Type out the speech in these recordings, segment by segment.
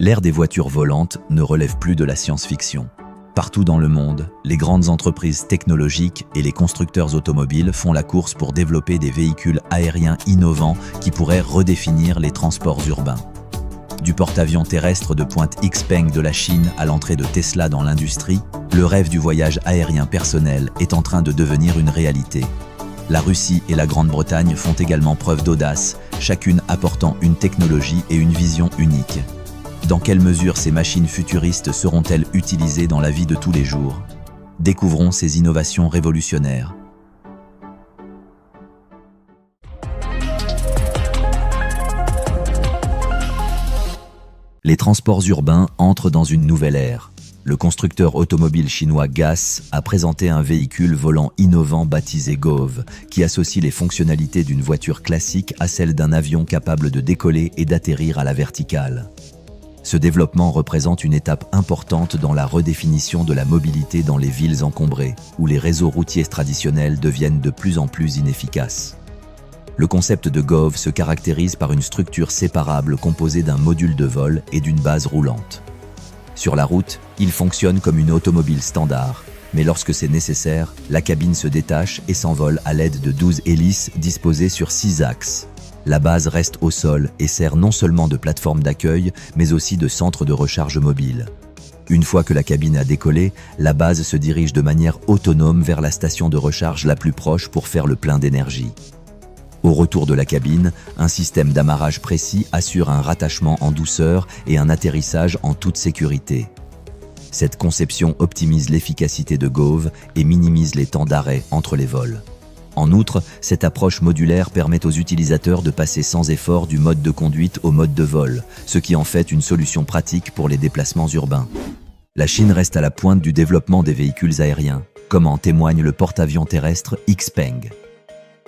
L'ère des voitures volantes ne relève plus de la science-fiction. Partout dans le monde, les grandes entreprises technologiques et les constructeurs automobiles font la course pour développer des véhicules aériens innovants qui pourraient redéfinir les transports urbains. Du porte-avions terrestre de pointe Xpeng de la Chine à l'entrée de Tesla dans l'industrie, le rêve du voyage aérien personnel est en train de devenir une réalité. La Russie et la Grande-Bretagne font également preuve d'audace, chacune apportant une technologie et une vision unique. Dans quelle mesure ces machines futuristes seront-elles utilisées dans la vie de tous les jours? Découvrons ces innovations révolutionnaires. Les transports urbains entrent dans une nouvelle ère. Le constructeur automobile chinois GAS a présenté un véhicule volant innovant baptisé Gove, qui associe les fonctionnalités d'une voiture classique à celles d'un avion capable de décoller et d'atterrir à la verticale. Ce développement représente une étape importante dans la redéfinition de la mobilité dans les villes encombrées, où les réseaux routiers traditionnels deviennent de plus en plus inefficaces. Le concept de Gove se caractérise par une structure séparable composée d'un module de vol et d'une base roulante. Sur la route, il fonctionne comme une automobile standard, mais lorsque c'est nécessaire, la cabine se détache et s'envole à l'aide de 12 hélices disposées sur 6 axes. La base reste au sol et sert non seulement de plateforme d'accueil, mais aussi de centre de recharge mobile. Une fois que la cabine a décollé, la base se dirige de manière autonome vers la station de recharge la plus proche pour faire le plein d'énergie. Au retour de la cabine, un système d'amarrage précis assure un rattachement en douceur et un atterrissage en toute sécurité. Cette conception optimise l'efficacité de Gove et minimise les temps d'arrêt entre les vols. En outre, cette approche modulaire permet aux utilisateurs de passer sans effort du mode de conduite au mode de vol, ce qui en fait une solution pratique pour les déplacements urbains. La Chine reste à la pointe du développement des véhicules aériens, comme en témoigne le porte-avions terrestre Xpeng.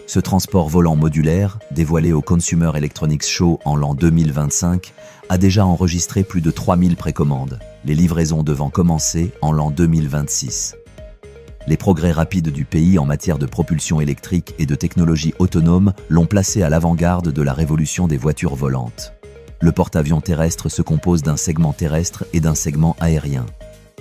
Ce transport volant modulaire, dévoilé au Consumer Electronics Show en l'an 2025, a déjà enregistré plus de 3000 précommandes, les livraisons devant commencer en l'an 2026. Les progrès rapides du pays en matière de propulsion électrique et de technologie autonome l'ont placé à l'avant-garde de la révolution des voitures volantes. Le porte-avions terrestre se compose d'un segment terrestre et d'un segment aérien.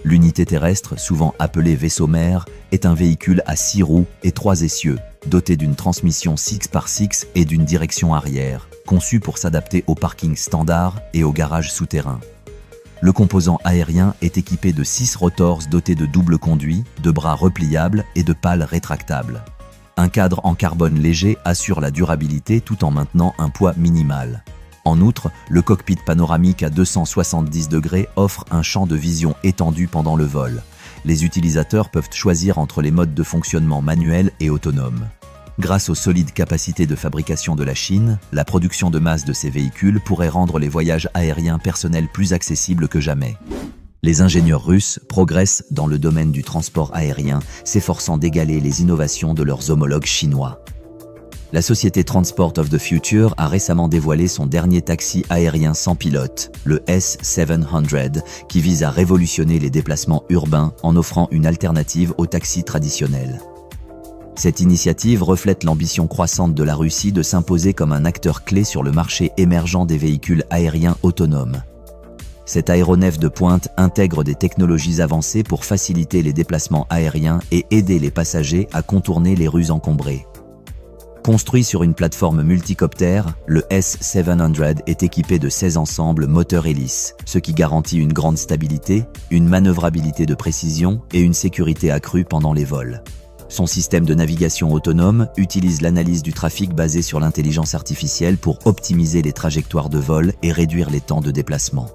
L'unité terrestre, souvent appelée vaisseau-mère, est un véhicule à 6 roues et 3 essieux, doté d'une transmission 6x6 et d'une direction arrière, conçue pour s'adapter au parking standard et au garage souterrain. Le composant aérien est équipé de 6 rotors dotés de double conduit, de bras repliables et de pales rétractables. Un cadre en carbone léger assure la durabilité tout en maintenant un poids minimal. En outre, le cockpit panoramique à 270 degrés offre un champ de vision étendu pendant le vol. Les utilisateurs peuvent choisir entre les modes de fonctionnement manuel et autonome. Grâce aux solides capacités de fabrication de la Chine, la production de masse de ces véhicules pourrait rendre les voyages aériens personnels plus accessibles que jamais. Les ingénieurs russes progressent dans le domaine du transport aérien, s'efforçant d'égaler les innovations de leurs homologues chinois. La société Transport of the Future a récemment dévoilé son dernier taxi aérien sans pilote, le S700, qui vise à révolutionner les déplacements urbains en offrant une alternative aux taxis traditionnels. Cette initiative reflète l'ambition croissante de la Russie de s'imposer comme un acteur clé sur le marché émergent des véhicules aériens autonomes. Cet aéronef de pointe intègre des technologies avancées pour faciliter les déplacements aériens et aider les passagers à contourner les rues encombrées. Construit sur une plateforme multicoptère, le S700 est équipé de 16 ensembles moteurs hélices, ce qui garantit une grande stabilité, une manœuvrabilité de précision et une sécurité accrue pendant les vols. Son système de navigation autonome utilise l'analyse du trafic basée sur l'intelligence artificielle pour optimiser les trajectoires de vol et réduire les temps de déplacement.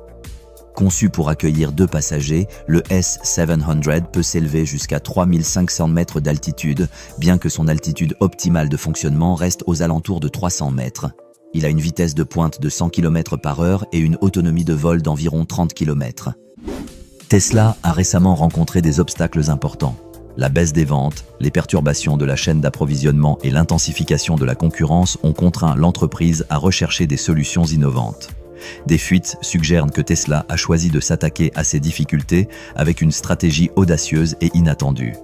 Conçu pour accueillir 2 passagers, le S700 peut s'élever jusqu'à 3500 mètres d'altitude, bien que son altitude optimale de fonctionnement reste aux alentours de 300 mètres. Il a une vitesse de pointe de 100 km/h et une autonomie de vol d'environ 30 km. Tesla a récemment rencontré des obstacles importants. La baisse des ventes, les perturbations de la chaîne d'approvisionnement et l'intensification de la concurrence ont contraint l'entreprise à rechercher des solutions innovantes. Des fuites suggèrent que Tesla a choisi de s'attaquer à ces difficultés avec une stratégie audacieuse et inattendue.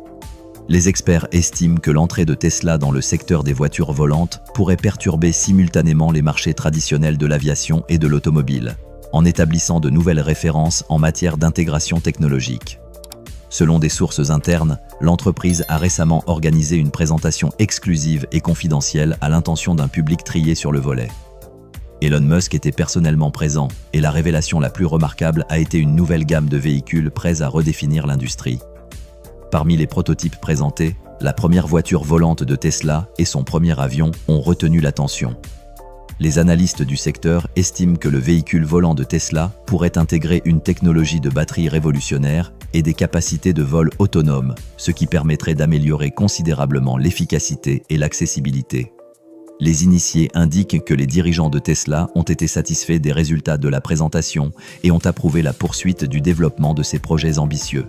Les experts estiment que l'entrée de Tesla dans le secteur des voitures volantes pourrait perturber simultanément les marchés traditionnels de l'aviation et de l'automobile. en établissant de nouvelles références en matière d'intégration technologique. Selon des sources internes, l'entreprise a récemment organisé une présentation exclusive et confidentielle à l'intention d'un public trié sur le volet. Elon Musk était personnellement présent, et la révélation la plus remarquable a été une nouvelle gamme de véhicules prêts à redéfinir l'industrie. Parmi les prototypes présentés, la première voiture volante de Tesla et son premier avion ont retenu l'attention. Les analystes du secteur estiment que le véhicule volant de Tesla pourrait intégrer une technologie de batterie révolutionnaire et des capacités de vol autonomes, ce qui permettrait d'améliorer considérablement l'efficacité et l'accessibilité. Les initiés indiquent que les dirigeants de Tesla ont été satisfaits des résultats de la présentation et ont approuvé la poursuite du développement de ces projets ambitieux.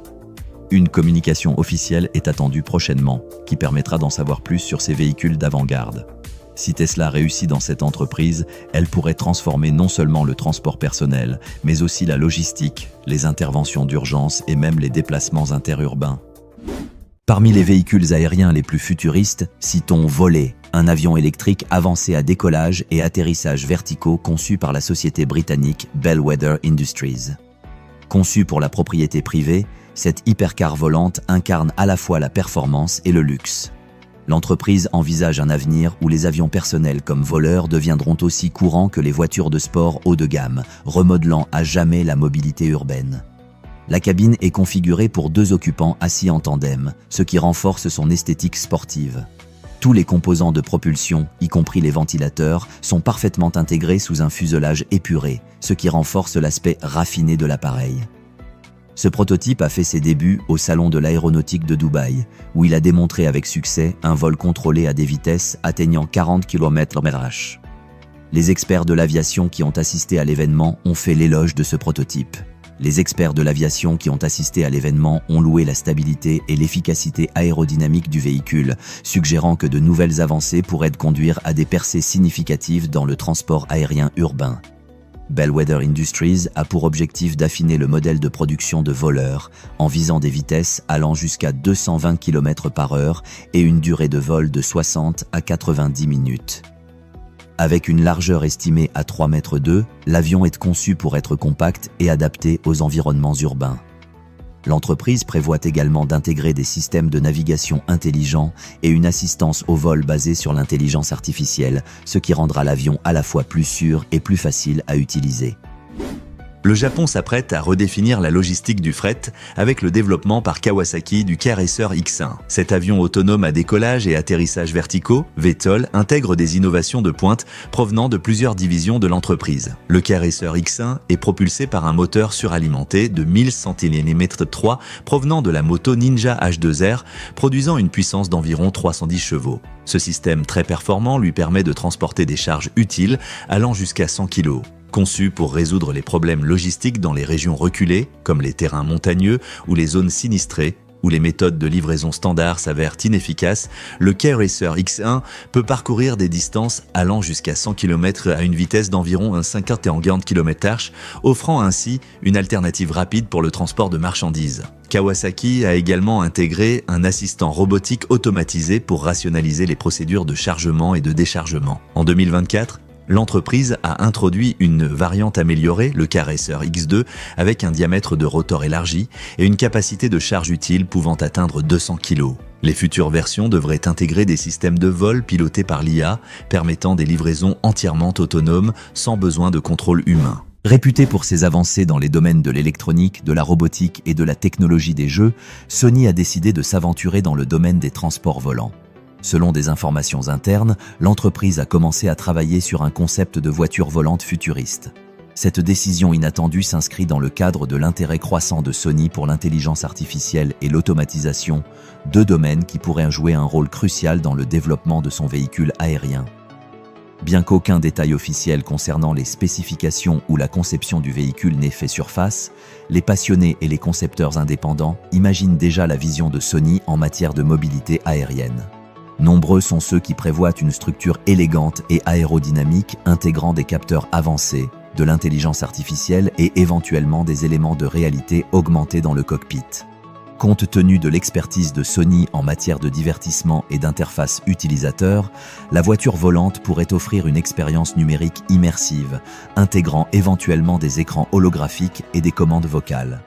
Une communication officielle est attendue prochainement, qui permettra d'en savoir plus sur ces véhicules d'avant-garde. Si Tesla réussit dans cette entreprise, elle pourrait transformer non seulement le transport personnel, mais aussi la logistique, les interventions d'urgence et même les déplacements interurbains. Parmi les véhicules aériens les plus futuristes, citons Volé, un avion électrique avancé à décollage et atterrissage verticaux conçu par la société britannique Bellwether Industries. Conçu pour la propriété privée, cette hypercar volante incarne à la fois la performance et le luxe. L'entreprise envisage un avenir où les avions personnels comme voleurs deviendront aussi courants que les voitures de sport haut de gamme, remodelant à jamais la mobilité urbaine. La cabine est configurée pour 2 occupants assis en tandem, ce qui renforce son esthétique sportive. Tous les composants de propulsion, y compris les ventilateurs, sont parfaitement intégrés sous un fuselage épuré, ce qui renforce l'aspect raffiné de l'appareil. Ce prototype a fait ses débuts au Salon de l'aéronautique de Dubaï, où il a démontré avec succès un vol contrôlé à des vitesses atteignant 40 km/h. Les experts de l'aviation qui ont assisté à l'événement ont fait l'éloge de ce prototype. Les experts de l'aviation qui ont assisté à l'événement ont loué la stabilité et l'efficacité aérodynamique du véhicule, suggérant que de nouvelles avancées pourraient conduire à des percées significatives dans le transport aérien urbain. Bellwether Industries a pour objectif d'affiner le modèle de production de voleurs en visant des vitesses allant jusqu'à 220 km/h et une durée de vol de 60 à 90 minutes. Avec une largeur estimée à 3,2 m, l'avion est conçu pour être compact et adapté aux environnements urbains. L'entreprise prévoit également d'intégrer des systèmes de navigation intelligents et une assistance au vol basée sur l'intelligence artificielle, ce qui rendra l'avion à la fois plus sûr et plus facile à utiliser. Le Japon s'apprête à redéfinir la logistique du fret avec le développement par Kawasaki du K-Racer X1. Cet avion autonome à décollage et atterrissage verticaux, VTOL, intègre des innovations de pointe provenant de plusieurs divisions de l'entreprise. Le K-Racer X1 est propulsé par un moteur suralimenté de 1000 cnm3 provenant de la moto Ninja H2R, produisant une puissance d'environ 310 chevaux. Ce système très performant lui permet de transporter des charges utiles allant jusqu'à 100 kg. Conçu pour résoudre les problèmes logistiques dans les régions reculées, comme les terrains montagneux ou les zones sinistrées, où les méthodes de livraison standard s'avèrent inefficaces, le K-Racer X1 peut parcourir des distances allant jusqu'à 100 km à une vitesse d'environ 50 km/h, offrant ainsi une alternative rapide pour le transport de marchandises. Kawasaki a également intégré un assistant robotique automatisé pour rationaliser les procédures de chargement et de déchargement. En 2024, l'entreprise a introduit une variante améliorée, le K-Racer X2, avec un diamètre de rotor élargi et une capacité de charge utile pouvant atteindre 200 kg. Les futures versions devraient intégrer des systèmes de vol pilotés par l'IA, permettant des livraisons entièrement autonomes sans besoin de contrôle humain. Réputé pour ses avancées dans les domaines de l'électronique, de la robotique et de la technologie des jeux, Sony a décidé de s'aventurer dans le domaine des transports volants. Selon des informations internes, l'entreprise a commencé à travailler sur un concept de voiture volante futuriste. Cette décision inattendue s'inscrit dans le cadre de l'intérêt croissant de Sony pour l'intelligence artificielle et l'automatisation, 2 domaines qui pourraient jouer un rôle crucial dans le développement de son véhicule aérien. Bien qu'aucun détail officiel concernant les spécifications ou la conception du véhicule n'ait fait surface, les passionnés et les concepteurs indépendants imaginent déjà la vision de Sony en matière de mobilité aérienne. Nombreux sont ceux qui prévoient une structure élégante et aérodynamique intégrant des capteurs avancés, de l'intelligence artificielle et éventuellement des éléments de réalité augmentée dans le cockpit. Compte tenu de l'expertise de Sony en matière de divertissement et d'interface utilisateur, la voiture volante pourrait offrir une expérience numérique immersive, intégrant éventuellement des écrans holographiques et des commandes vocales.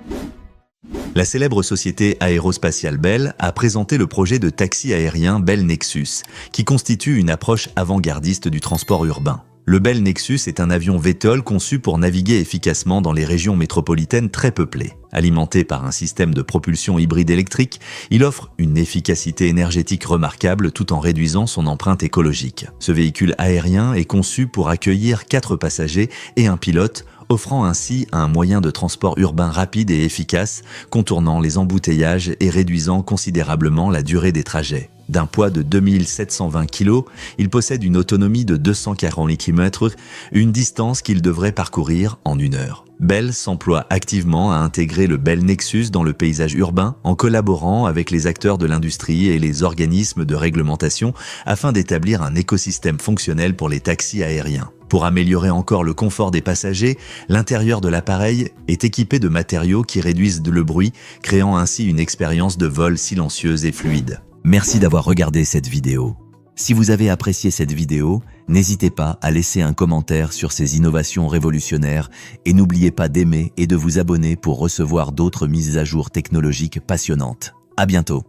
La célèbre société aérospatiale Bell a présenté le projet de taxi aérien Bell Nexus, qui constitue une approche avant-gardiste du transport urbain. Le Bell Nexus est un avion VTOL conçu pour naviguer efficacement dans les régions métropolitaines très peuplées. Alimenté par un système de propulsion hybride électrique, il offre une efficacité énergétique remarquable tout en réduisant son empreinte écologique. Ce véhicule aérien est conçu pour accueillir 4 passagers et un pilote, offrant ainsi un moyen de transport urbain rapide et efficace, contournant les embouteillages et réduisant considérablement la durée des trajets. D'un poids de 2720 kg, il possède une autonomie de 240 km, une distance qu'il devrait parcourir en 1 heure. Bell s'emploie activement à intégrer le Bell Nexus dans le paysage urbain en collaborant avec les acteurs de l'industrie et les organismes de réglementation afin d'établir un écosystème fonctionnel pour les taxis aériens. Pour améliorer encore le confort des passagers, l'intérieur de l'appareil est équipé de matériaux qui réduisent le bruit, créant ainsi une expérience de vol silencieuse et fluide. Merci d'avoir regardé cette vidéo. Si vous avez apprécié cette vidéo, n'hésitez pas à laisser un commentaire sur ces innovations révolutionnaires et n'oubliez pas d'aimer et de vous abonner pour recevoir d'autres mises à jour technologiques passionnantes. À bientôt.